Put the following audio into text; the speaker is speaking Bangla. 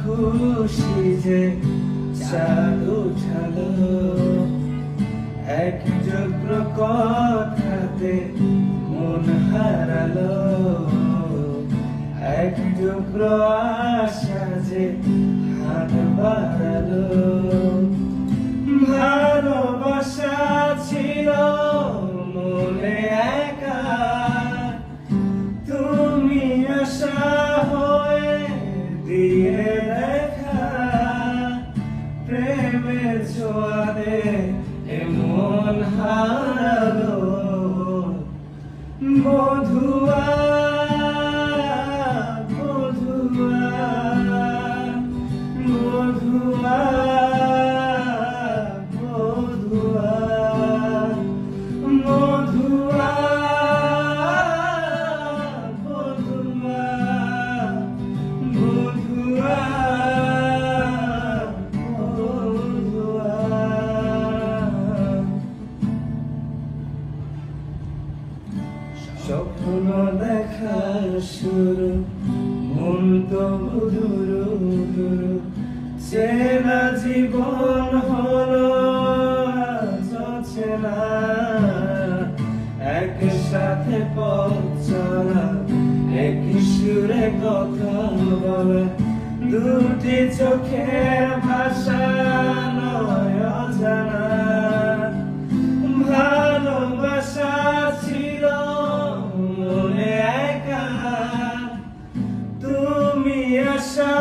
খুশি যে চাঁদ উঠালো, এক চক্র কথাতে মন হারালো, এক চক্র আশা যে হাত বাড়ালো। ভালোবাসা ছিল মনে একা, তুমি আশা হয়ে দিয়ে দেখা, প্রেমের ছোঁয়াতে এমন হারালো। বধুয়া বধুয়া বধুয়া বধুয়া বধুয়া বধুয়া বধুয়া বধুয়া। স্বপ্ন দেখা শুরু, মন তবু দুরু দুরু, চেনা জীবন হলো চলছেনা। একসাথে পথ চলা, একই সুরে কথা বলা, দুটি চোখের ভাষা নয় অজানা। ভালোবাসা ছিল মনে একা, তুমি আশা